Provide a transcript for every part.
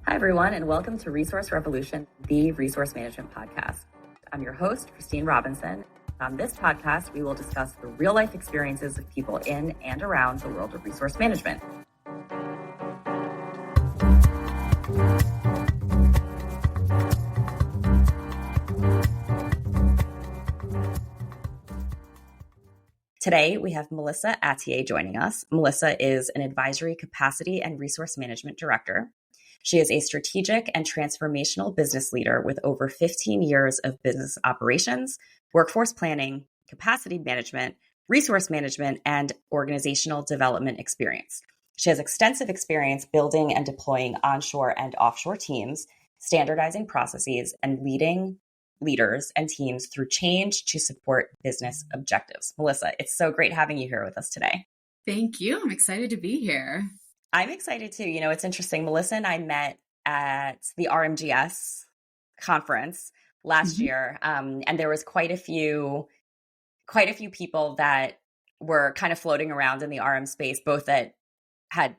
Hi, everyone, and welcome to Resource Revolution, the resource management podcast. I'm your host, Christine Robinson. On this podcast, we will discuss the real-life experiences of people in and around the world of resource management. Today, we have Melissa Attier joining us. Melissa is an advisory capacity and resource management director. She is a strategic and transformational business leader with over 15 years of business operations, workforce planning, capacity management, resource management, and organizational development experience. She has extensive experience building and deploying onshore and offshore teams, standardizing processes, and leading leaders and teams through change to support business objectives. Melissa, it's so great having you here with us today. Thank you. I'm excited to be here. I'm excited too. It's interesting. Melissa and I met at the RMGS conference last year, and there was quite a few people that were kind of floating around in the RM space, both that had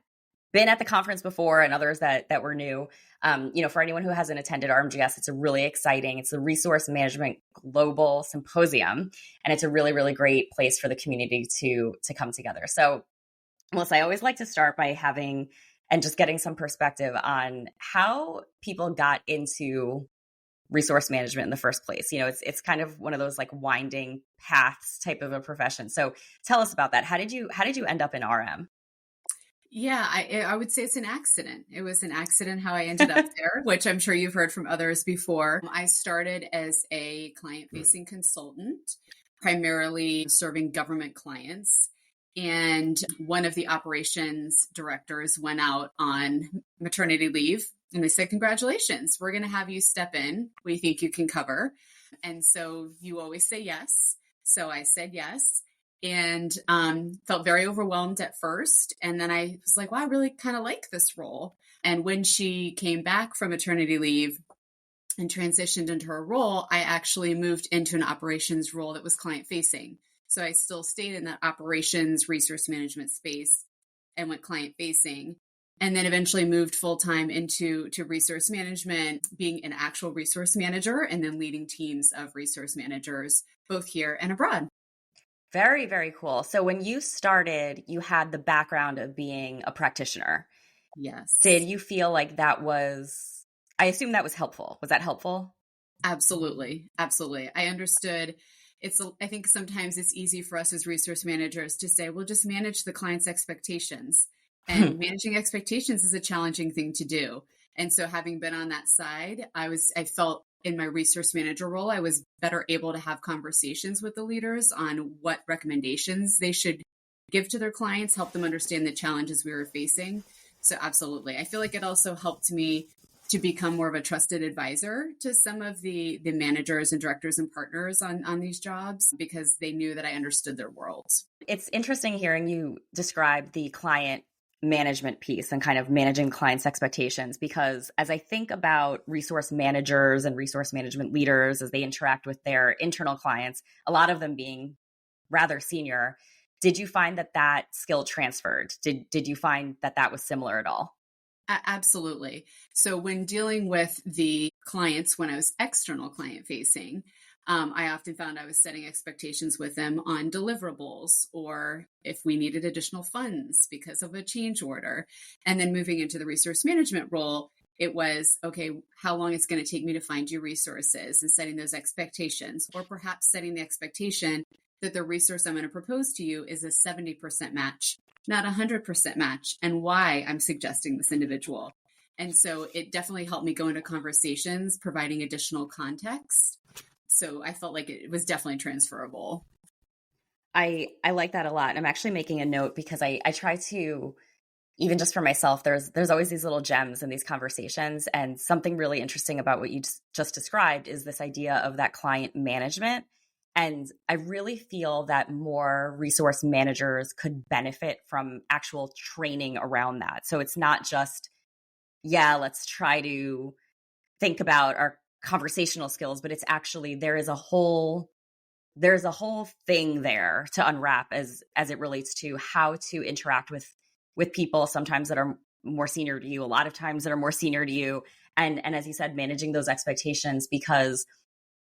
been at the conference before and others that were new. For anyone who hasn't attended RMGS, it's a really exciting. It's the Resource Management Global Symposium, and it's a really, really great place for the community to come together. So, Melissa, I always like to start by having and just getting some perspective on how people got into resource management in the first place. It's kind of one of those like winding paths type of a profession. So tell us about that. How did you end up in RM? Yeah, I would say it's an accident. It was an accident how I ended up there, which I'm sure you've heard from others before. I started as a client-facing consultant, primarily serving government clients. And one of the operations directors went out on maternity leave and they said, "Congratulations, we're going to have you step in. We think you can cover." And so you always say yes. So I said yes and felt very overwhelmed at first. And then I was like, wow, I really kind of like this role. And when she came back from maternity leave and transitioned into her role, I actually moved into an operations role that was client facing. So I still stayed in that operations resource management space and went client facing, and then eventually moved full time into resource management, being an actual resource manager and then leading teams of resource managers, both here and abroad. Very, very cool. So when you started, you had the background of being a practitioner. Yes. Did you feel like I assume that was helpful. Was that helpful? Absolutely. Absolutely. I understood. I think sometimes it's easy for us as resource managers to say, well, just manage the client's expectations. And managing expectations is a challenging thing to do. And so having been on that side, I felt in my resource manager role, I was better able to have conversations with the leaders on what recommendations they should give to their clients, help them understand the challenges we were facing. So absolutely. I feel like it also helped me to become more of a trusted advisor to some of the managers and directors and partners on these jobs because they knew that I understood their worlds. It's interesting hearing you describe the client management piece and kind of managing clients' expectations, because as I think about resource managers and resource management leaders as they interact with their internal clients, a lot of them being rather senior, did you find that skill transferred? Did you find that was similar at all? Absolutely. So when dealing with the clients, when I was external client facing, I often found I was setting expectations with them on deliverables or if we needed additional funds because of a change order. And then moving into the resource management role, it was, okay, how long it's going to take me to find you resources and setting those expectations, or perhaps setting the expectation that the resource I'm going to propose to you is a 70% match, not 100% match, and why I'm suggesting this individual. And so it definitely helped me go into conversations, providing additional context. So I felt like it was definitely transferable. I like that a lot. I'm actually making a note because I try to, even just for myself, there's always these little gems in these conversations. And something really interesting about what you just described is this idea of that client management. And I really feel that more resource managers could benefit from actual training around that. So it's not just, let's try to think about our conversational skills, but it's actually, there's a whole thing there to unwrap as it relates to how to interact with people sometimes that are more senior to you, a lot of times that are more senior to you. And as you said, managing those expectations, because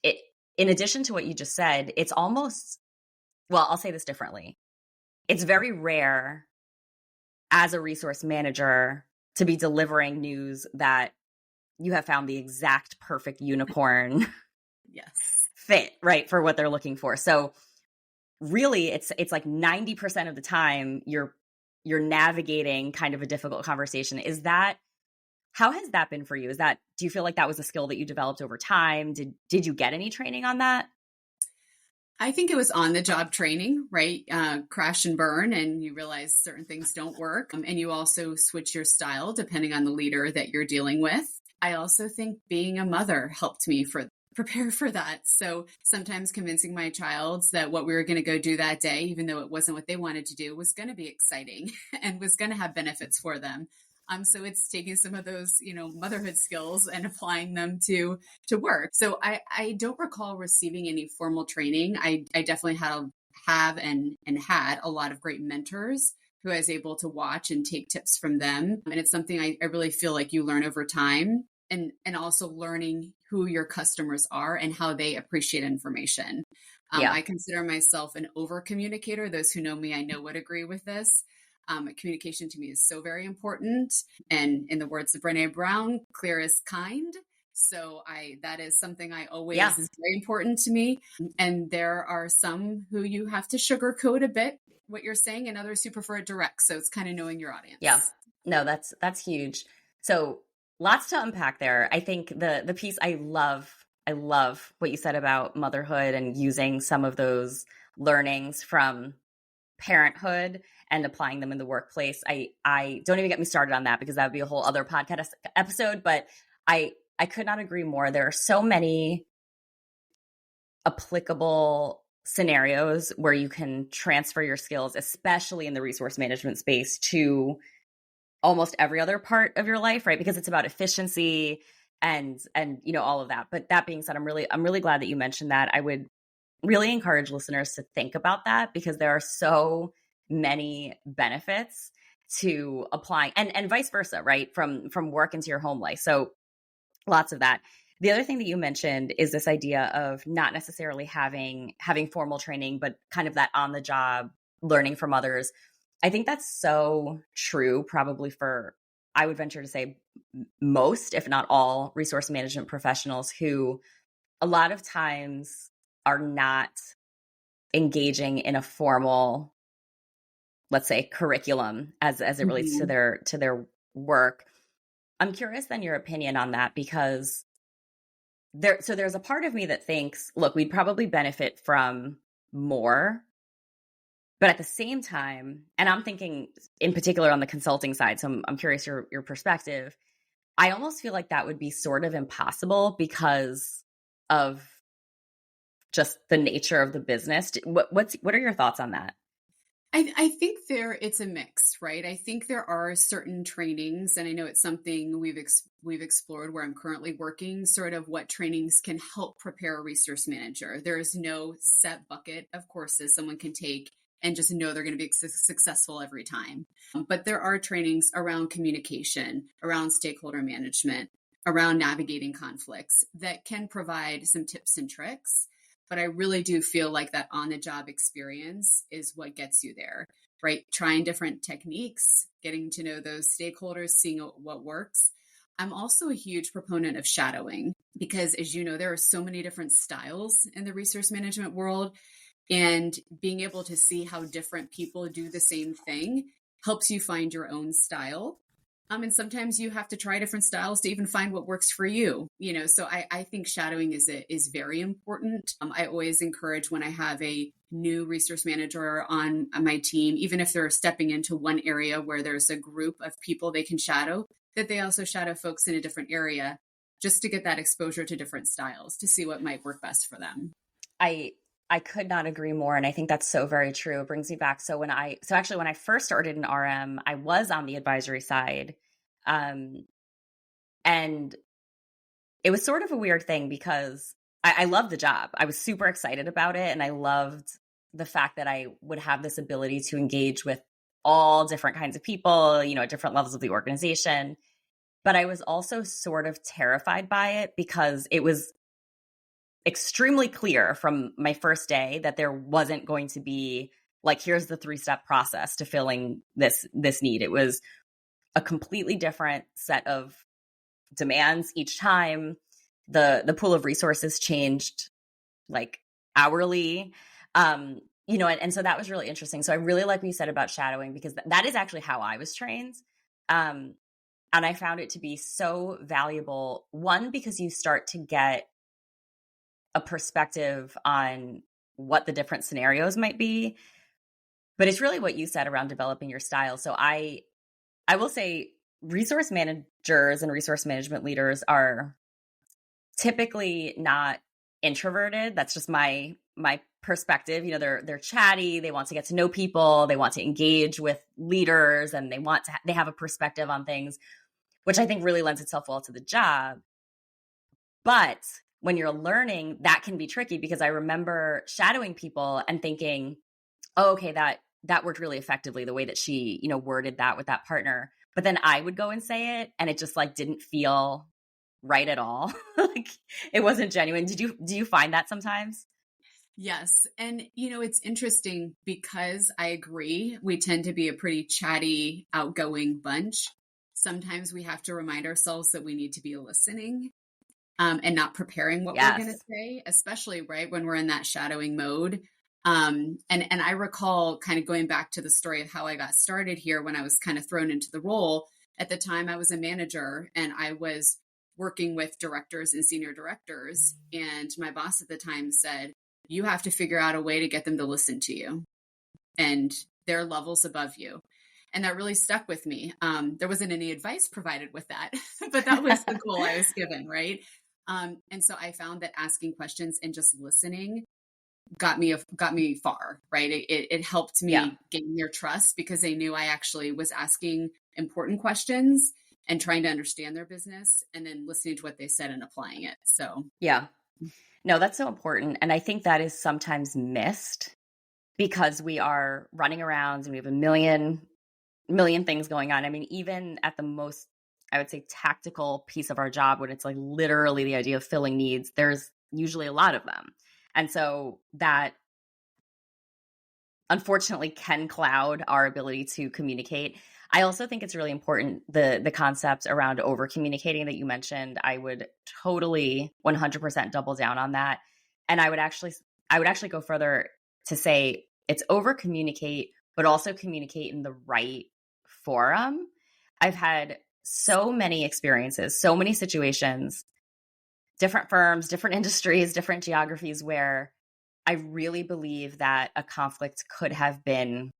it, in addition to what you just said, it's almost, well, I'll say this differently. It's very rare as a resource manager to be delivering news that you have found the exact perfect unicorn Yes. fit, right, for what they're looking for. So really it's like 90% of the time you're navigating kind of a difficult conversation. Is that, how has that been for you? Do you feel like that was a skill that you developed over time? Did you get any training on that? I think it was on the job training, right? Crash and burn, and you realize certain things don't work. And you also switch your style depending on the leader that you're dealing with. I also think being a mother helped me prepare for that. So sometimes convincing my child that what we were going to go do that day, even though it wasn't what they wanted to do, was going to be exciting and was going to have benefits for them. So it's taking some of those, motherhood skills and applying them to work. So I don't recall receiving any formal training. I definitely have had a lot of great mentors who I was able to watch and take tips from them. And it's something I really feel like you learn over time, and also learning who your customers are and how they appreciate information. Yeah. I consider myself an over communicator. Those who know me, I know would agree with this. Communication to me is so very important. And in the words of Brené Brown, clear is kind. So that is something I always is very important to me. And there are some who you have to sugarcoat a bit what you're saying, and others who prefer it direct. So it's kind of knowing your audience. Yeah. No, that's huge. So lots to unpack there. I think the piece I love what you said about motherhood and using some of those learnings from parenthood and applying them in the workplace. I don't even get me started on that, because that would be a whole other podcast episode, but I could not agree more. There are so many applicable scenarios where you can transfer your skills, especially in the resource management space, to almost every other part of your life, right? Because it's about efficiency and all of that. But that being said, I'm really glad that you mentioned that. I would really encourage listeners to think about that, because there are so many benefits to applying, and vice versa, right? From work into your home life. So lots of that. The other thing that you mentioned is this idea of not necessarily having formal training, but kind of that on the job learning from others. I think that's so true, probably for, I would venture to say, most, if not all, resource management professionals who a lot of times are not engaging in a formal, let's say, curriculum as it relates to their work. I'm curious then your opinion on that, because there's a part of me that thinks, look, we'd probably benefit from more. But at the same time, and I'm thinking in particular on the consulting side, so I'm curious your perspective. I almost feel like that would be sort of impossible because of just the nature of the business. What are your thoughts on that? I think it's a mix, right? I think there are certain trainings, and I know it's something we've explored where I'm currently working, sort of what trainings can help prepare a resource manager. There is no set bucket of courses someone can take and just know they're going to be successful every time. But there are trainings around communication, around stakeholder management, around navigating conflicts that can provide some tips and tricks. But I really do feel like that on-the-job experience is what gets you there, right? Trying different techniques, getting to know those stakeholders, seeing what works. I'm also a huge proponent of shadowing, because as you know, there are so many different styles in the resource management world. And being able to see how different people do the same thing helps you find your own style. And sometimes you have to try different styles to even find what works for you, so I think shadowing is very important. I always encourage, when I have a new resource manager on my team, even if they're stepping into one area where there's a group of people they can shadow, that they also shadow folks in a different area, just to get that exposure to different styles, to see what might work best for them. I could not agree more. And I think that's so very true. It brings me back. So when I first started in RM, I was on the advisory side. And it was sort of a weird thing, because I loved the job. I was super excited about it. And I loved the fact that I would have this ability to engage with all different kinds of people, at different levels of the organization. But I was also sort of terrified by it because it was extremely clear from my first day that there wasn't going to be like, here's the 3-step process to filling this need. It was a completely different set of demands each time. The pool of resources changed like hourly. And so that was really interesting. So I really like what you said about shadowing, because that is actually how I was trained. And I found it to be so valuable. One, because you start to get a perspective on what the different scenarios might be. But it's really what you said around developing your style. So I will say resource managers and resource management leaders are typically not introverted. That's just my perspective. They're chatty, they want to get to know people, they want to engage with leaders, and they have a perspective on things, which I think really lends itself well to the job. But when you're learning, that can be tricky, because I remember shadowing people and thinking, oh, okay, that worked really effectively, the way that she, worded that with that partner. But then I would go and say it, and it just like didn't feel right at all. Like it wasn't genuine. Do you find that sometimes? Yes. And, it's interesting because I agree. We tend to be a pretty chatty, outgoing bunch. Sometimes we have to remind ourselves that we need to be listening, and not preparing what we're going to Yes. say, especially right when we're in that shadowing mode. And I recall kind of going back to the story of how I got started here when I was kind of thrown into the role. At the time, I was a manager and I was working with directors and senior directors. And my boss at the time said, you have to figure out a way to get them to listen to you and their levels above you. And that really stuck with me. There wasn't any advice provided with that, but that was the goal I was given, right? And so I found that asking questions and just listening got me far, right? It helped Yeah. me gain their trust because they knew I actually was asking important questions and trying to understand their business, and then listening to what they said and applying it. So Yeah. No, that's so important. And I think that is sometimes missed because we are running around and we have a million things going on. I mean, even at the most, I would say, tactical piece of our job, when it's like literally the idea of filling needs, there's usually a lot of them. And so that unfortunately can cloud our ability to communicate. I also think it's really important, the concept around over communicating that you mentioned. I would totally 100% double down on that. And I would actually go further to say it's over communicate, but also communicate in the right forum. I've had so many experiences, so many situations, different firms, different industries, different geographies, where I really believe that a conflict could have been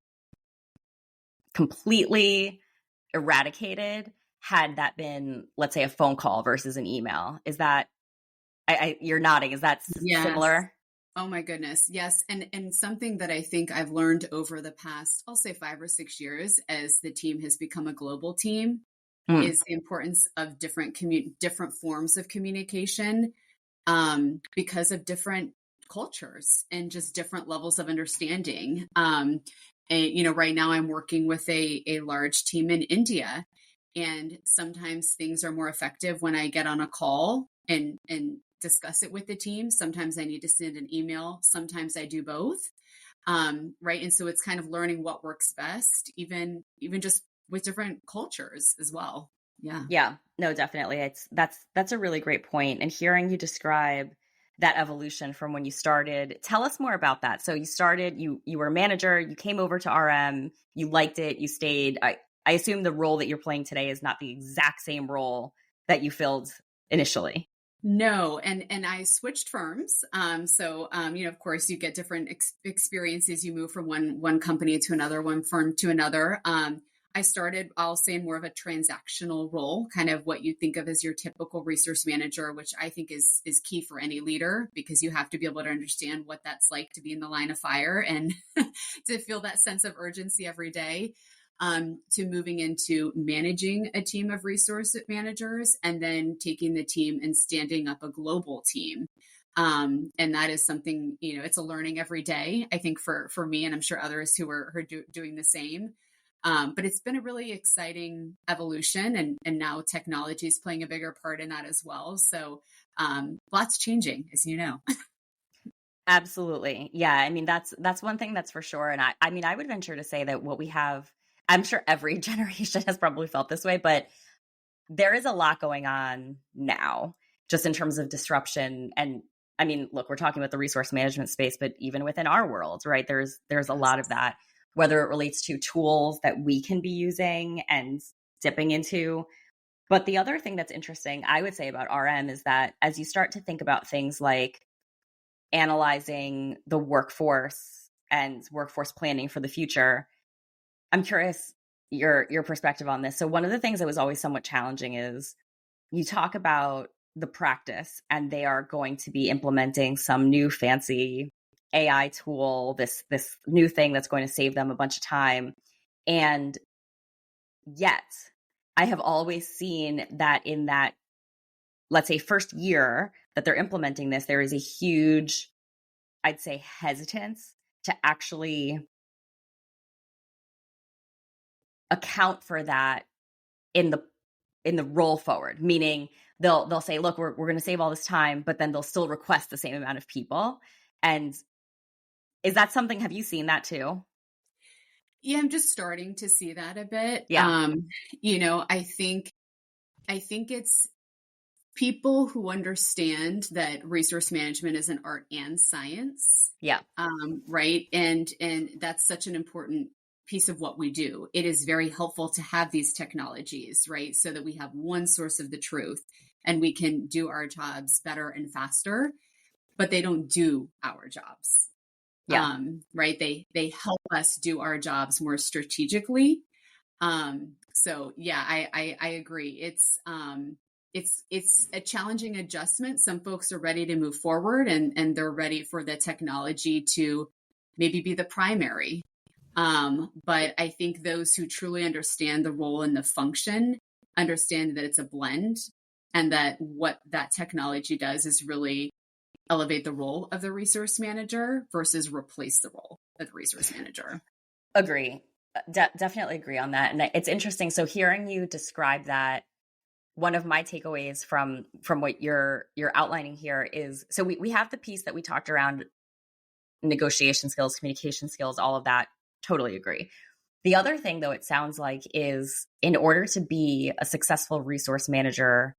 completely eradicated had that been, let's say, a phone call versus an email. Is that, you're nodding, is that yes. similar? Oh my goodness. Yes. And something that I think I've learned over the past, I'll say 5 or 6 years, as the team has become a global team, Hmm. is the importance of different forms of communication, because of different cultures and just different levels of understanding. And right now I'm working with a large team in India, and sometimes things are more effective when I get on a call and discuss it with the team. Sometimes I need to send an email. Sometimes I do both. Right. And so it's kind of learning what works best, even just with different cultures as well. Yeah. Yeah, no, definitely. That's a really great point. And hearing you describe that evolution from when you started, tell us more about that. So you started, you were a manager, you came over to RM, you liked it, you stayed. I assume the role that you're playing today is not the exact same role that you filled initially. No, and I switched firms. Of course, you get different experiences. You move from one company to another, one firm to another. I started, I'll say, more of a transactional role, kind of what you think of as your typical resource manager, which I think is key for any leader, because you have to be able to understand what that's like to be in the line of fire and to feel that sense of urgency every day. To moving into managing a team of resource managers, and then taking the team and standing up a global team. And that is something, it's a learning every day, I think, for me, and I'm sure others who are doing the same. But it's been a really exciting evolution, and now technology is playing a bigger part in that as well. So lots changing, as you know. Absolutely. Yeah. I mean, that's one thing that's for sure. And I mean, I would venture to say that what we have, I'm sure every generation has probably felt this way, but there is a lot going on now, just in terms of disruption. And I mean, look, we're talking about the resource management space, but even within our world, right? There's a lot of Yes. that, whether it relates to tools that we can be using and dipping into. But the other thing that's interesting, I would say about RM is that as you start to think about things like analyzing the workforce and workforce planning for the future, I'm curious your perspective on this. So one of the things that was always somewhat challenging is you talk about the practice and they are going to be implementing some new fancy AI tool, this new thing that's going to save them a bunch of time. And yet I have always seen that in that, let's say, first year that they're implementing this, there is a huge, I'd say, hesitance to actually account for that in the roll forward, meaning they'll say, look, we're going to save all this time, but then they'll still request the same amount of people. And is that something, have you seen that too? Yeah, I'm just starting to see that a bit. Yeah. I think it's people who understand that resource management is an art and science, Yeah. right? And that's such an important piece of what we do. It is very helpful to have these technologies, right? So that we have one source of the truth and we can do our jobs better and faster, but they don't do our jobs. Yeah. Right? They help us do our jobs more strategically. So yeah, I agree. It's a challenging adjustment. Some folks are ready to move forward and they're ready for the technology to maybe be the primary. But I think those who truly understand the role and the function understand that it's a blend, and that what that technology does is really elevate the role of the resource manager versus replace the role of the resource manager. Agree. Definitely agree on that. And it's interesting. So hearing you describe that, one of my takeaways from what you're outlining here is, so we have the piece that we talked around negotiation skills, communication skills, all of that. Totally agree. The other thing, though, it sounds like, is in order to be a successful resource manager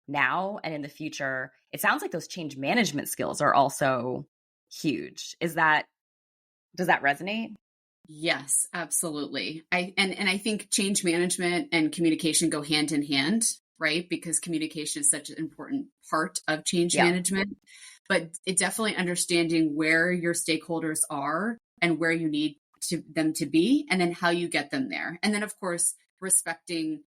now and in the future, it sounds like those change management skills are also huge. Does that resonate? Yes, absolutely. I think change management and communication go hand in hand, right? Because communication is such an important part of change Yeah. management. But it definitely understanding where your stakeholders are and where you need them to be, and then how you get them there. And then, of course, respecting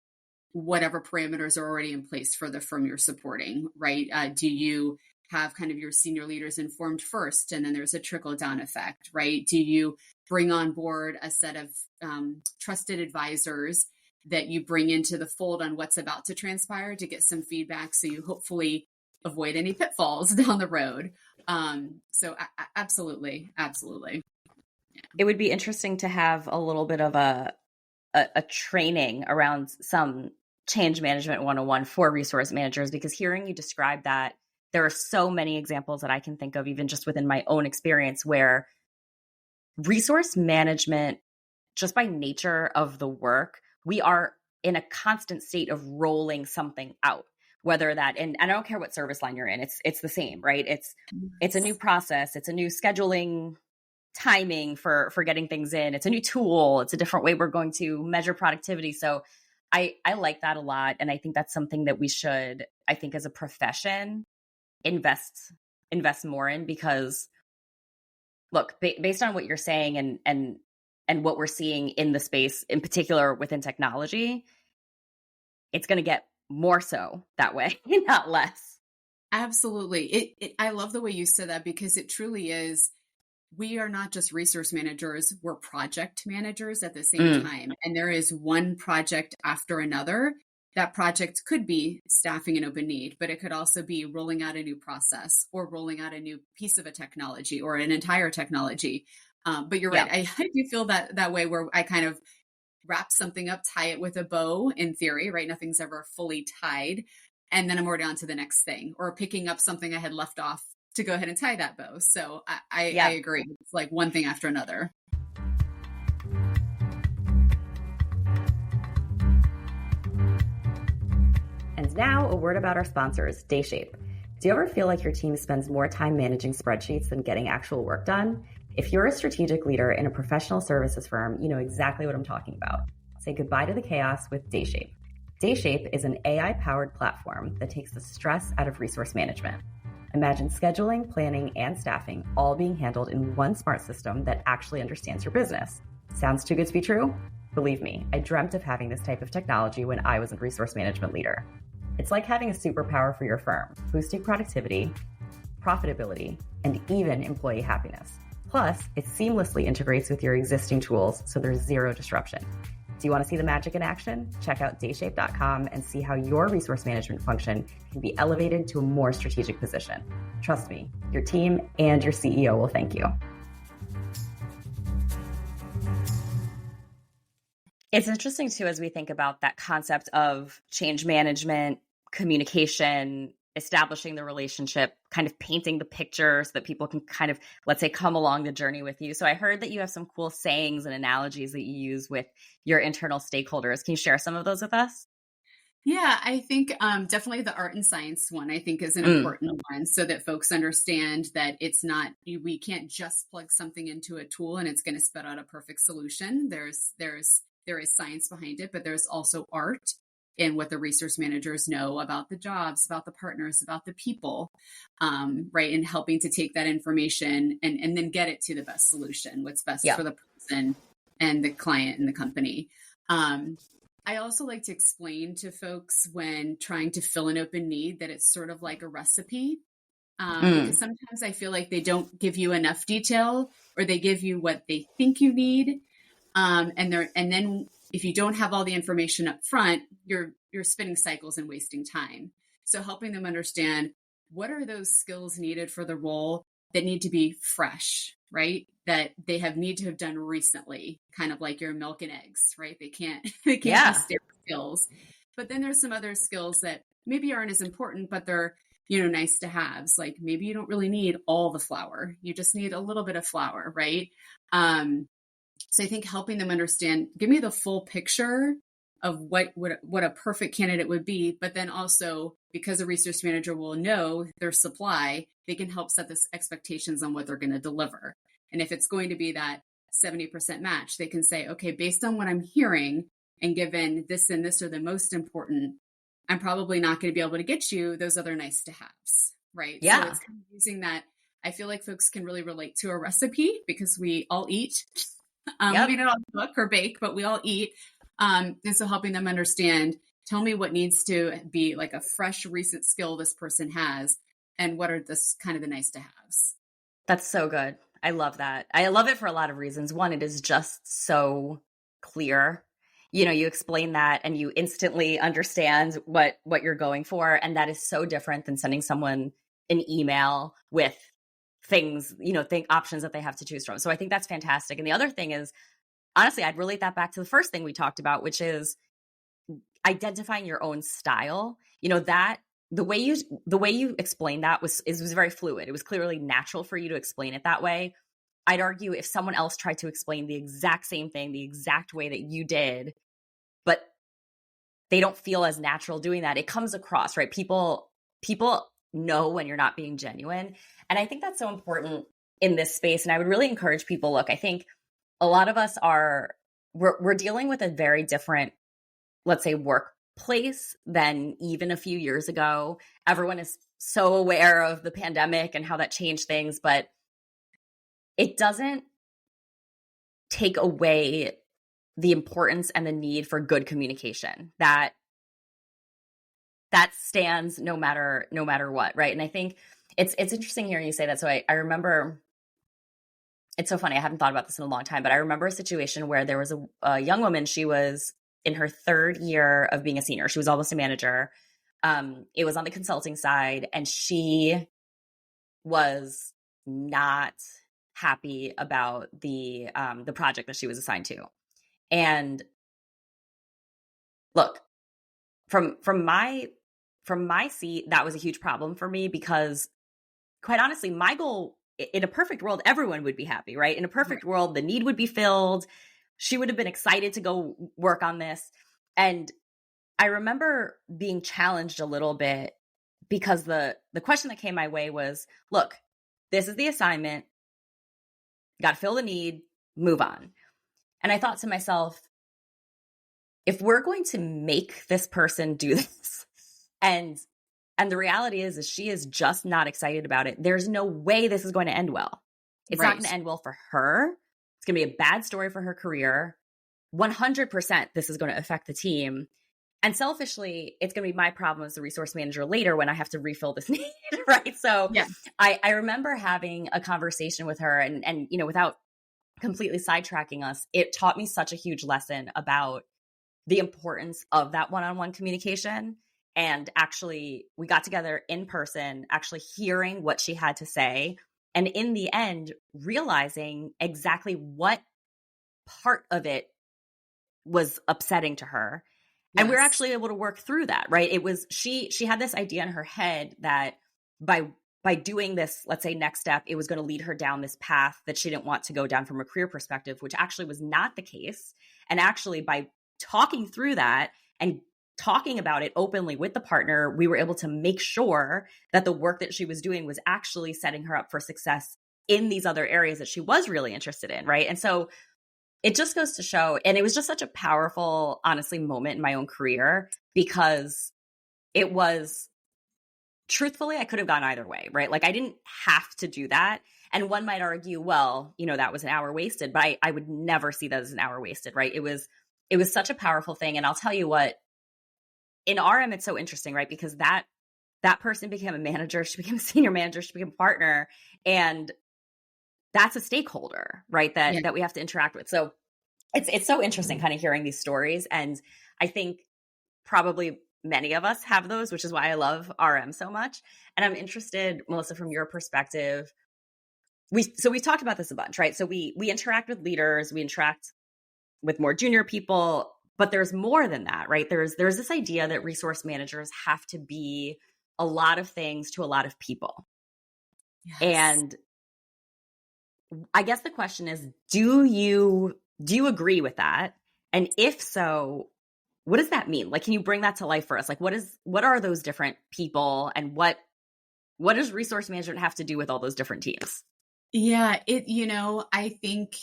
whatever parameters are already in place for the firm you're supporting, right? Do you have kind of your senior leaders informed first, and then there's a trickle down effect, right? Do you bring on board a set of trusted advisors that you bring into the fold on what's about to transpire to get some feedback, so you hopefully avoid any pitfalls down the road? Absolutely, absolutely. It would be interesting to have a little bit of a training around some change management 101 for resource managers, because hearing you describe that, there are so many examples that I can think of, even just within my own experience, where resource management, just by nature of the work, we are in a constant state of rolling something out, whether that, and I don't care what service line you're in, it's the same, right? It's a new process, it's a new scheduling timing for getting things in, it's a new tool, it's a different way we're going to measure productivity. So I like that a lot, and I think that's something that we should, I think, as a profession, invest more in, because look, based on what you're saying and what we're seeing in the space, in particular within technology, it's going to get more so that way, not less. Absolutely. I love the way you said that, because it truly is. We are not just resource managers, we're project managers at the same time. And there is one project after another. That project could be staffing an open need, but it could also be rolling out a new process or rolling out a new piece of a technology or an entire technology. But you're right. Yeah. I do feel that way, where I kind of wrap something up, tie it with a bow in theory, right? Nothing's ever fully tied. And then I'm already on to the next thing, or picking up something I had left off to go ahead and tie that bow. So I Yeah. agree. It's like one thing after another. And now a word about our sponsors, Dayshape. Do you ever feel like your team spends more time managing spreadsheets than getting actual work done? If you're a strategic leader in a professional services firm, you know exactly what I'm talking about. Say goodbye to the chaos with Dayshape. Dayshape is an AI-powered platform that takes the stress out of resource management. Imagine scheduling, planning, and staffing all being handled in one smart system that actually understands your business. Sounds too good to be true? Believe me, I dreamt of having this type of technology when I was a resource management leader. It's like having a superpower for your firm, boosting productivity, profitability, and even employee happiness. Plus, it seamlessly integrates with your existing tools, so there's zero disruption. Do you want to see the magic in action? Check out dayshape.com and see how your resource management function can be elevated to a more strategic position. Trust me, your team and your CEO will thank you. It's interesting, too, as we think about that concept of change management, communication, establishing the relationship, kind of painting the picture so that people can kind of, let's say, come along the journey with you. So I heard that you have some cool sayings and analogies that you use with your internal stakeholders. Can you share some of those with us? Yeah, I think definitely the art and science one, I think, is an important one, so that folks understand that it's not, we can't just plug something into a tool and it's going to spit out a perfect solution. There is science behind it, but there's also art in what the resource managers know about the jobs, about the partners, about the people, right? And helping to take that information and then get it to the best solution, what's best for the person and the client and the company. I also like to explain to folks when trying to fill an open need that it's sort of like a recipe, because sometimes I feel like they don't give you enough detail, or they give you what they think you need. And then if you don't have all the information up front, you're spinning cycles and wasting time. So helping them understand what are those skills needed for the role that need to be fresh, right? That they need to have done recently, kind of like your milk and eggs, right? They can't be stale skills. But then there's some other skills that maybe aren't as important, but they're, nice to haves. Like maybe you don't really need all the flour. You just need a little bit of flour, right? So I think helping them understand, give me the full picture of what a perfect candidate would be, but then also, because a resource manager will know their supply, they can help set the expectations on what they're going to deliver. And if it's going to be that 70% match, they can say, okay, based on what I'm hearing, and given this and this are the most important, I'm probably not going to be able to get you those other nice to haves, right? Yeah. So it's kind of using that. I feel like folks can really relate to a recipe because we all eat. We don't all cook or bake, but we all eat. And so helping them understand, tell me what needs to be like a fresh, recent skill this person has, and what are this kind of the nice to haves. That's so good. I love that. I love it for a lot of reasons. One, it is just so clear. You explain that and you instantly understand what you're going for. And that is so different than sending someone an email with things, options that they have to choose from. So I think that's fantastic. And the other thing is, honestly, I'd relate that back to the first thing we talked about, which is identifying your own style. That the way you explained that was very fluid. It was clearly natural for you to explain it that way. I'd argue if someone else tried to explain the exact same thing, the exact way that you did, but they don't feel as natural doing that, it comes across, right? People know when you're not being genuine. And I think that's so important in this space. And I would really encourage people, look, I think a lot of us we're dealing with a very different, let's say, workplace than even a few years ago. Everyone is so aware of the pandemic and how that changed things, but it doesn't take away the importance and the need for good communication that stands no matter what, right? And I think it's interesting hearing you say that. So I remember, it's so funny, I haven't thought about this in a long time, but I remember a situation where there was a young woman. She was in her third year of being a senior. She was almost a manager. It was on the consulting side, and she was not happy about the project that she was assigned to. And look, from my seat, that was a huge problem for me because quite honestly, my goal in a perfect world, everyone would be happy, right? In a Right. perfect world, the need would be filled. She would have been excited to go work on this. And I remember being challenged a little bit because the question that came my way was, look, this is the assignment, got to fill the need, move on. And I thought to myself, if we're going to make this person do this and the reality is she is just not excited about it, there's no way this is going to end well. It's not going Right. to end well for her. It's going to be a bad story for her career. 100% this is going to affect the team. And selfishly, it's going to be my problem as the resource manager later when I have to refill this need, right? So Yeah. I remember having a conversation with her and without completely sidetracking us, it taught me such a huge lesson about the importance of that one-on-one communication. And actually, we got together in person, actually hearing what she had to say. And in the end, realizing exactly what part of it was upsetting to her. And we were Yes. actually able to work through that, right? It was she had this idea in her head that by doing this, let's say next step, it was going to lead her down this path that she didn't want to go down from a career perspective, which actually was not the case. And actually by talking through that and talking about it openly with the partner, we were able to make sure that the work that she was doing was actually setting her up for success in these other areas that she was really interested in, right? And so it just goes to show, and it was just such a powerful, honestly, moment in my own career because it was, truthfully, I could have gone either way, right? Like I didn't have to do that. And one might argue, well, that was an hour wasted, but I would never see that as an hour wasted, right? It was such a powerful thing. And I'll tell you what, in RM, it's so interesting, right? Because that person became a manager, she became a senior manager, she became a partner, and that's a stakeholder, right? Yeah. That we have to interact with. So it's so interesting kind of hearing these stories. And I think probably many of us have those, which is why I love RM so much. And I'm interested, Melissa, from your perspective. We've talked about this a bunch, right? So we interact with leaders, we interact with more junior people, but there's more than that, right? There's this idea that resource managers have to be a lot of things to a lot of people. Yes. And I guess the question is, do you agree with that? And if so, what does that mean? Like, can you bring that to life for us? Like, what are those different people, and what does resource management have to do with all those different teams? Yeah, I think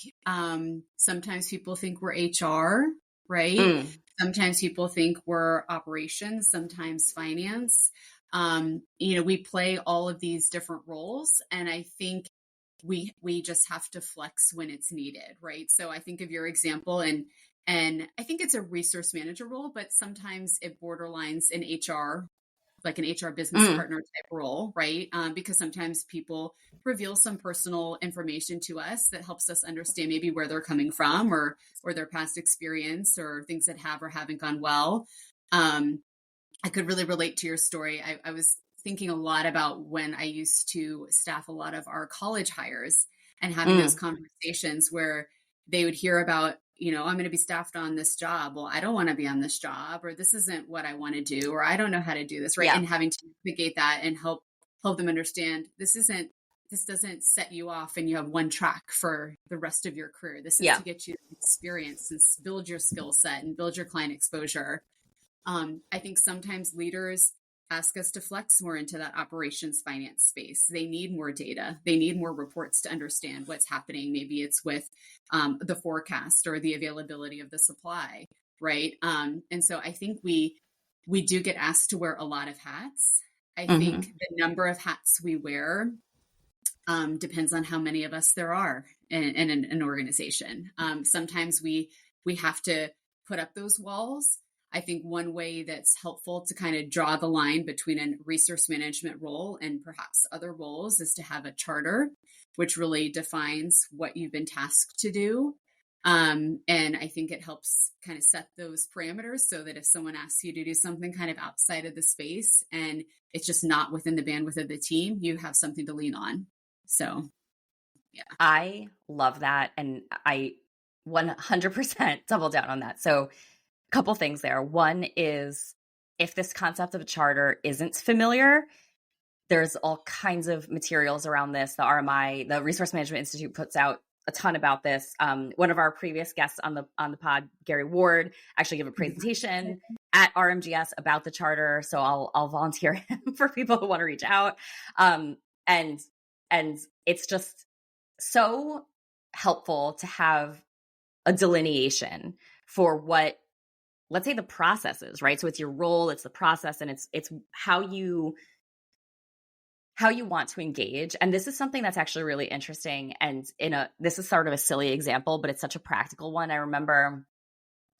sometimes people think we're HR, right? Mm, Sometimes people think we're operations, sometimes finance. We play all of these different roles, and I think we just have to flex when it's needed, right? So I think of your example, and I think it's a resource manager role, but sometimes it borderlines in HR, like an HR business mm, partner type role, right? Because sometimes people reveal some personal information to us that helps us understand maybe where they're coming from, or their past experience, or things that have or haven't gone well. I could really relate to your story. I was thinking a lot about when I used to staff a lot of our college hires and having those mm. conversations where they would hear about, I'm going to be staffed on this job. Well, I don't want to be on this job, or this isn't what I want to do, or I don't know how to do this, right? Yeah, And having to navigate that and help them understand this doesn't set you off and you have one track for the rest of your career. This is yeah. to get you experience and build your skill set and build your client exposure. I think sometimes leaders ask us to flex more into that operations finance space. They need more data. They need more reports to understand what's happening. Maybe it's with the forecast or the availability of the supply, right? And so I think we do get asked to wear a lot of hats. I Mm-hmm. think the number of hats we wear depends on how many of us there are in an organization. Sometimes we have to put up those walls. I think one way that's helpful to kind of draw the line between a resource management role and perhaps other roles is to have a charter, which really defines what you've been tasked to do. And I think it helps kind of set those parameters so that if someone asks you to do something kind of outside of the space and it's just not within the bandwidth of the team, you have something to lean on. So, yeah. I love that, and I 100% double down on that. So couple things there. One is, if this concept of a charter isn't familiar, there's all kinds of materials around this. The RMI, the Resource Management Institute, puts out a ton about this. One of our previous guests on the pod, Gary Ward, actually gave a presentation at RMGS about the charter. So I'll volunteer him for people who want to reach out. And it's just so helpful to have a delineation for what, let's say, the process is, right? So it's your role, it's the process, and it's how you want to engage. And this is something that's actually really interesting. And this is sort of a silly example, but it's such a practical one. I remember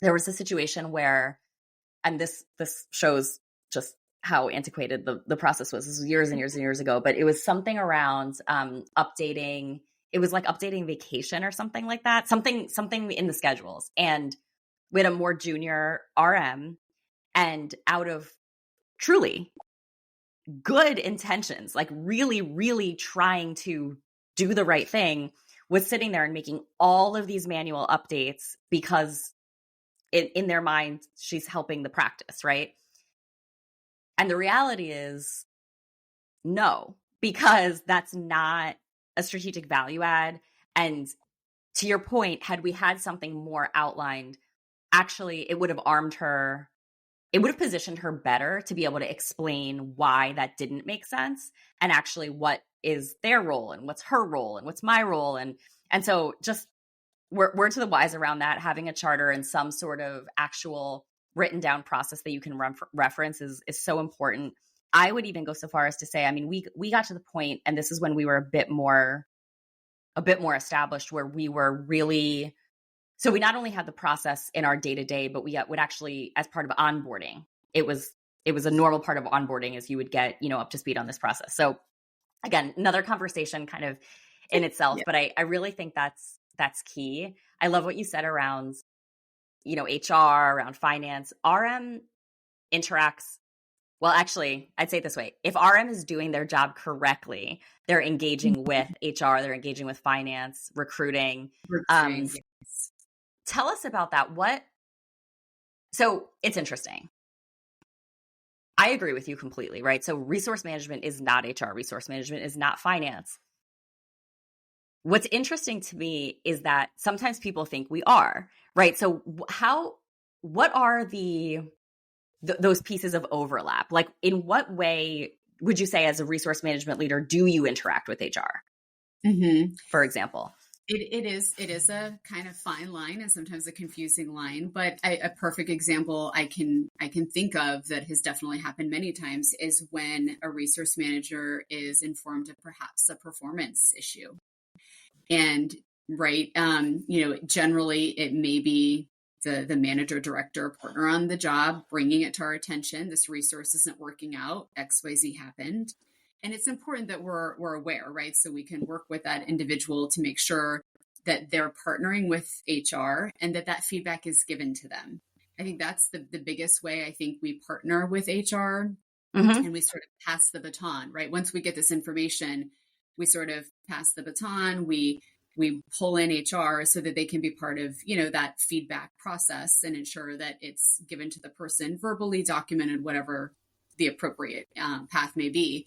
there was a situation where, and this shows just how antiquated the process was. This was years and years and years ago, but it was something around updating. It was like updating vacation or something like that, something in the schedules. And we had a more junior RM, and out of truly good intentions, like really, really trying to do the right thing, was sitting there and making all of these manual updates because in their mind, she's helping the practice, right? And the reality is no, because that's not a strategic value add. And to your point, had we had something more outlined, actually, it would have armed her. It would have positioned her better to be able to explain why that didn't make sense, and actually what is their role and what's her role and what's my role. And so just we're to the wise around that. Having a charter and some sort of actual written down process that you can reference is so important. I would even go so far as to say, I mean, we got to the point, and this is when we were a bit more established, where we were really, so we not only had the process in our day-to-day, but we would actually, as part of onboarding, it was a normal part of onboarding, as you would get, up to speed on this process. So again, another conversation kind of in itself, but I really think that's key. I love what you said around, HR, around finance. RM interacts, well, actually, I'd say it this way. If RM is doing their job correctly, they're engaging with HR, they're engaging with finance, recruiting. Yes. Tell us about that. So it's interesting. I agree with you completely, right? So resource management is not HR. Resource management is not finance. What's interesting to me is that sometimes people think we are, right? So what are those pieces of overlap? Like, in what way would you say, as a resource management leader, do you interact with HR, for example? It is a kind of fine line, and sometimes a confusing line, but a perfect example I can think of that has definitely happened many times is when a resource manager is informed of perhaps a performance issue. And right, generally it may be the manager, director, partner on the job bringing it to our attention. This resource isn't working out. XYZ happened. And it's important that we're aware, right? So we can work with that individual to make sure that they're partnering with HR and that feedback is given to them. I think that's the biggest way I think we partner with HR, and we sort of pass the baton, right? Once we get this information, we sort of pass the baton. We pull in HR so that they can be part of, that feedback process and ensure that it's given to the person, verbally documented, whatever the appropriate path may be.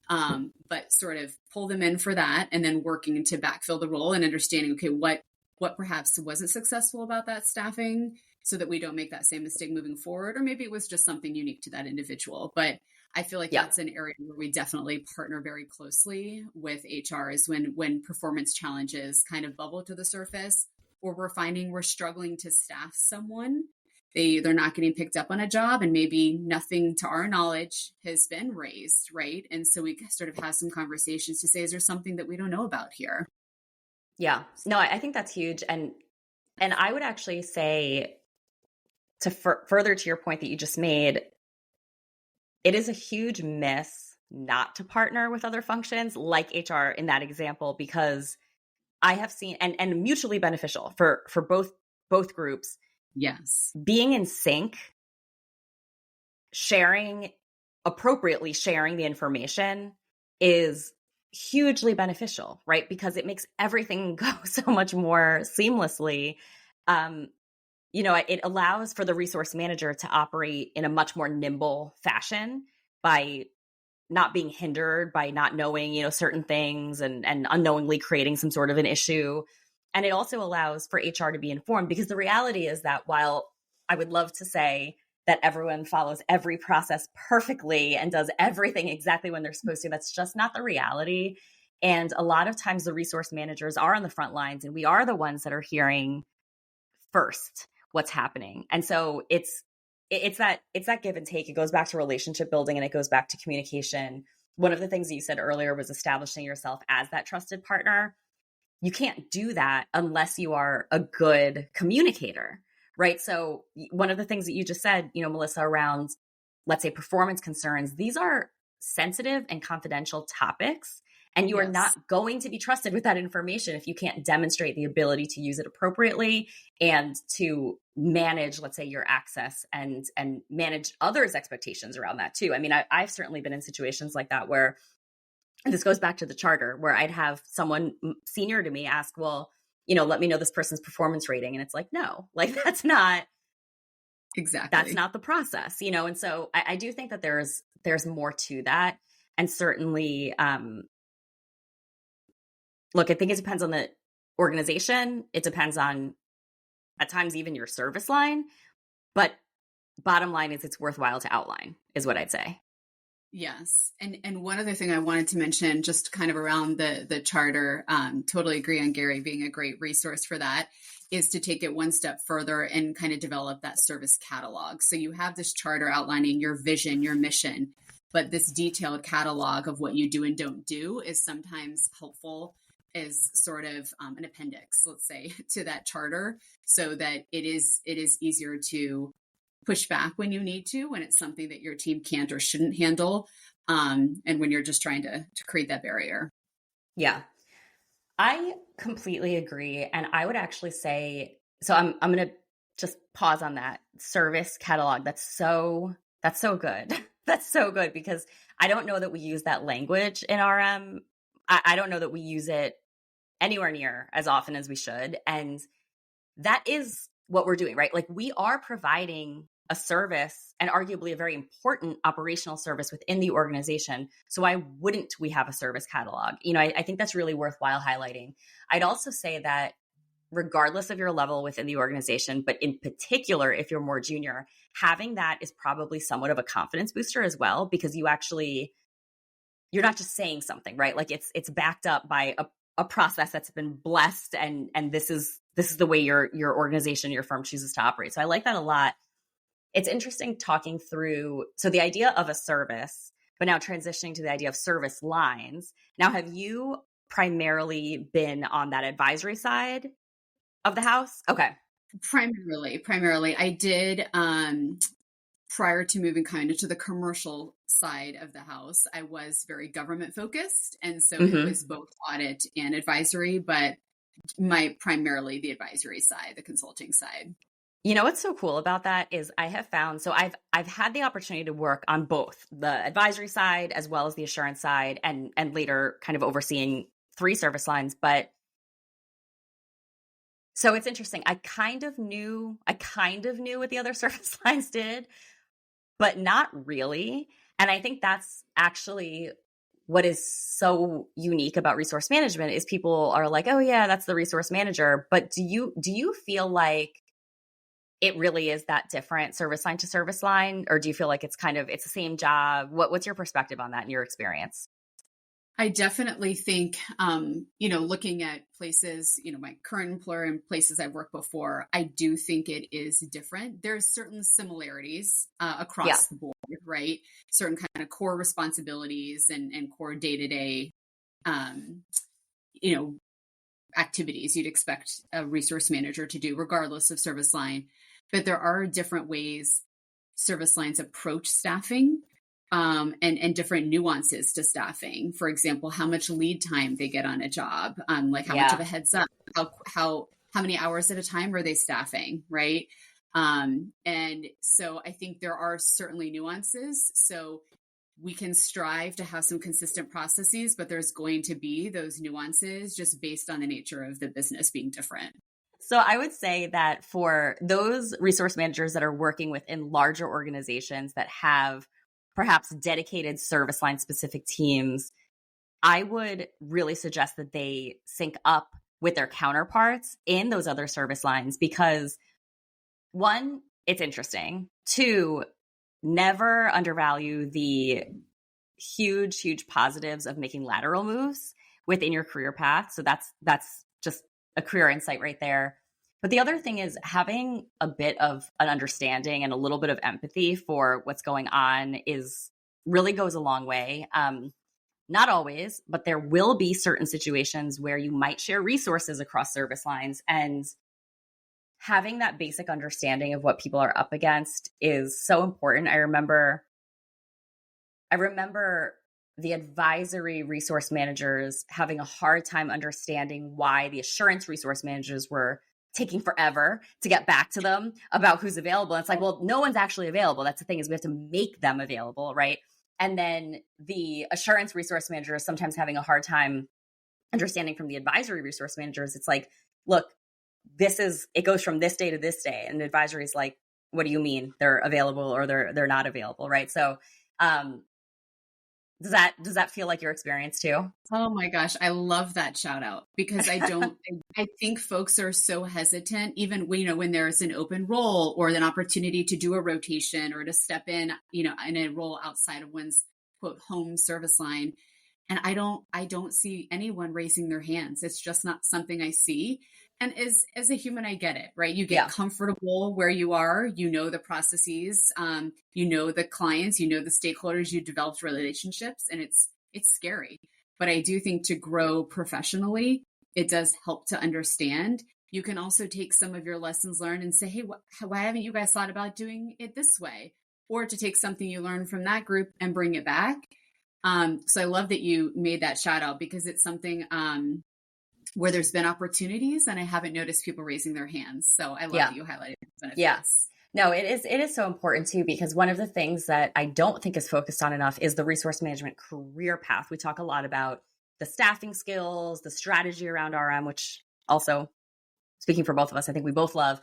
But sort of pull them in for that, and then working to backfill the role and understanding, okay, what perhaps wasn't successful about that staffing, so that we don't make that same mistake moving forward. Or maybe it was just something unique to that individual. But I feel like that's an area where we definitely partner very closely with HR, is when performance challenges kind of bubble to the surface, or we're finding we're struggling to staff someone. They're not getting picked up on a job, and maybe nothing to our knowledge has been raised, right? And so we sort of have some conversations to say, is there something that we don't know about here? Yeah, no, I think that's huge. And I would actually say, to further to your point that you just made, it is a huge miss not to partner with other functions like HR in that example, because I have seen, and mutually beneficial for both groups. Yes. Being in sync, appropriately sharing the information is hugely beneficial, right? Because it makes everything go so much more seamlessly. it allows for the resource manager to operate in a much more nimble fashion by not being hindered by not knowing, certain things and unknowingly creating some sort of an issue. And it also allows for HR to be informed, because the reality is that while I would love to say that everyone follows every process perfectly and does everything exactly when they're supposed to, that's just not the reality. And a lot of times the resource managers are on the front lines, and we are the ones that are hearing first what's happening. And so it's that give and take. It goes back to relationship building, and it goes back to communication. One of the things that you said earlier was establishing yourself as that trusted partner. You can't do that unless you are a good communicator, right? So one of the things that you just said, Melissa, around, let's say, performance concerns, these are sensitive and confidential topics. And you are Yes. not going to be trusted with that information if you can't demonstrate the ability to use it appropriately and to manage, let's say, your access and manage others' expectations around that too. I mean, I've certainly been in situations like that where, and this goes back to the charter, where I'd have someone senior to me ask, well, let me know this person's performance rating. And it's like, no, like that's not Exactly. the process, And so I do think that there's more to that. And certainly, look, I think it depends on the organization. It depends on, at times, even your service line. But bottom line is it's worthwhile to outline, is what I'd say. Yes. And one other thing I wanted to mention, just kind of around the charter, totally agree on Gary being a great resource for that, is to take it one step further and kind of develop that service catalog. So you have this charter outlining your vision, your mission, but this detailed catalog of what you do and don't do is sometimes helpful as sort of an appendix, let's say, to that charter, so that it is easier to push back when you need to, when it's something that your team can't or shouldn't handle, and when you're just trying to create that barrier. Yeah, I completely agree. And I would actually say, so I'm going to just pause on that service catalog. That's so good. That's so good, because I don't know that we use that language in RM. I don't know that we use it anywhere near as often as we should. And that is what we're doing, right? Like, we are providing a service, and arguably a very important operational service within the organization. So why wouldn't we have a service catalog? I think that's really worthwhile highlighting. I'd also say that regardless of your level within the organization, but in particular, if you're more junior, having that is probably somewhat of a confidence booster as well, because you're not just saying something, right? Like, it's backed up by a process that's been blessed, and this is the way your organization, your firm chooses to operate. So I like that a lot. It's interesting talking through, so the idea of a service, but now transitioning to the idea of service lines. Now, have you primarily been on that advisory side of the house? Okay. Primarily, I did, prior to moving kind of to the commercial side of the house, I was very government focused. And so it was both audit and advisory, but primarily the advisory side, the consulting side. What's so cool about that is I have found, so I've had the opportunity to work on both the advisory side as well as the assurance side, and later kind of overseeing 3 service lines. But so it's interesting. I kind of knew what the other service lines did, but not really. And I think that's actually what is so unique about resource management, is people are like, oh yeah, that's the resource manager. But do you feel like it really is that different, service line to service line? Or do you feel like it's the same job? What's your perspective on that in your experience? I definitely think, looking at places, my current employer and places I've worked before, I do think it is different. There's certain similarities across the board, right? Certain kind of core responsibilities and core day-to-day, activities you'd expect a resource manager to do, regardless of service line. But there are different ways service lines approach staffing, and different nuances to staffing. For example, how much lead time they get on a job, like how much of a heads up, how many hours at a time are they staffing, right? And so I think there are certainly nuances. So we can strive to have some consistent processes, but there's going to be those nuances just based on the nature of the business being different. So I would say that for those resource managers that are working within larger organizations that have perhaps dedicated service line specific teams, I would really suggest that they sync up with their counterparts in those other service lines because one, it's interesting. Two, never undervalue the huge, huge positives of making lateral moves within your career path. So that's just a career insight right there. But the other thing is having a bit of an understanding and a little bit of empathy for what's going on is really goes a long way. Not always, but there will be certain situations where you might share resources across service lines, and having that basic understanding of what people are up against is so important. I remember the advisory resource managers having a hard time understanding why the assurance resource managers were taking forever to get back to them about who's available. And it's like, well, no one's actually available. That's the thing, is we have to make them available, right? And then the assurance resource managers sometimes having a hard time understanding from the advisory resource managers. It's like, look, it goes from this day to this day. And the advisory is like, what do you mean they're available or they're not available, right? So does that feel like your experience too? Oh my gosh, I love that shout out because I think folks are so hesitant, even when there's an open role or an opportunity to do a rotation or to step in, in a role outside of one's quote home service line. And I don't see anyone raising their hands. It's just not something I see. And as a human, I get it, right? You get comfortable where you are, the processes, the clients, the stakeholders, you developed relationships, and it's scary. But I do think to grow professionally, it does help to understand. You can also take some of your lessons learned and say, hey, why haven't you guys thought about doing it this way? Or to take something you learned from that group and bring it back. So I love that you made that shout out because it's something where there's been opportunities and I haven't noticed people raising their hands. So I love that you highlighted benefits. Yes. No, it is so important too, because one of the things that I don't think is focused on enough is the resource management career path. We talk a lot about the staffing skills, the strategy around RM, which also, speaking for both of us, I think we both love.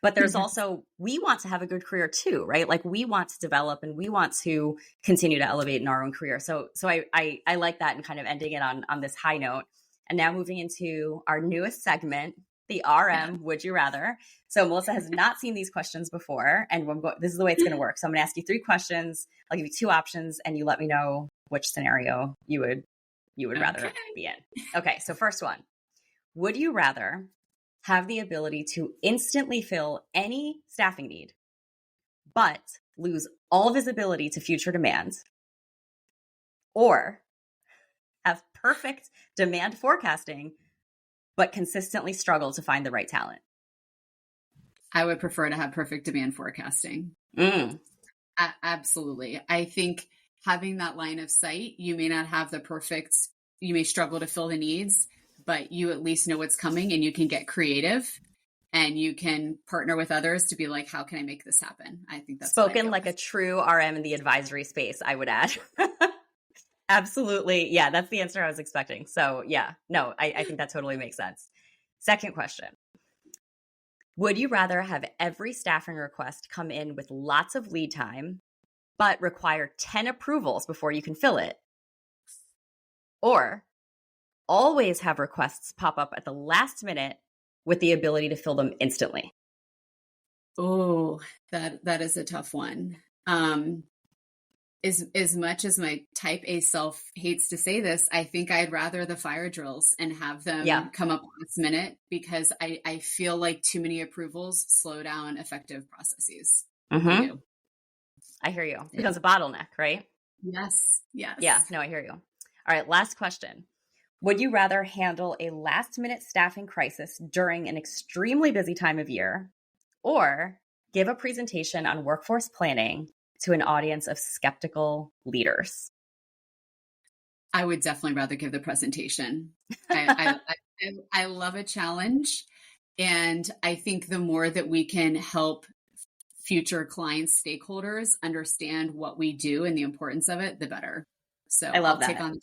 But there's also, we want to have a good career too, right? Like we want to develop and we want to continue to elevate in our own career. So I like that, and kind of ending it on this high note. And now moving into our newest segment, the RM Would You Rather. So Melissa has not seen these questions before, and this is the way it's going to work. So I'm going to ask you 3 questions. I'll give you 2 options, and you let me know which scenario you would rather be in. Okay, so first one. Would you rather have the ability to instantly fill any staffing need, but lose all visibility to future demands, or have perfect demand forecasting, but consistently struggle to find the right talent? I would prefer to have perfect demand forecasting. Absolutely. I think having that line of sight, you may not have you may struggle to fill the needs, but you at least know what's coming and you can get creative and you can partner with others to be like, how can I make this happen? I think that's spoken like a true RM in the advisory space, I would add. Absolutely. Yeah, that's the answer I was expecting. So yeah, no, I think that totally makes sense. Second question. Would you rather have every staffing request come in with lots of lead time, but require 10 approvals before you can fill it? Or always have requests pop up at the last minute with the ability to fill them instantly? Oh, that is a tough one. As much as my type A self hates to say this, I think I'd rather the fire drills and have them come up last minute, because I feel like too many approvals slow down effective processes. Mm-hmm. I hear you. It becomes a bottleneck, right? Yes. Yeah, no, I hear you. All right, last question. Would you rather handle a last-minute staffing crisis during an extremely busy time of year, or give a presentation on workforce planning to an audience of skeptical leaders? I would definitely rather give the presentation. I love a challenge. And I think the more that we can help future clients, stakeholders understand what we do and the importance of it, the better. So I love I'll that. take on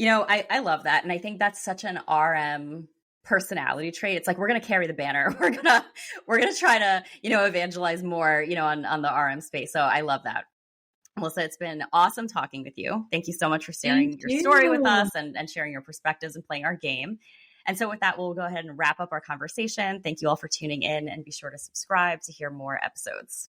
I love that. And I think that's such an RM personality trait. It's like, we're going to carry the banner. We're going to try to, evangelize more, on the RM space. So I love that. Melissa, it's been awesome talking with you. Thank you so much for sharing your story with us and sharing your perspectives and playing our game. And so with that, we'll go ahead and wrap up our conversation. Thank you all for tuning in, and be sure to subscribe to hear more episodes.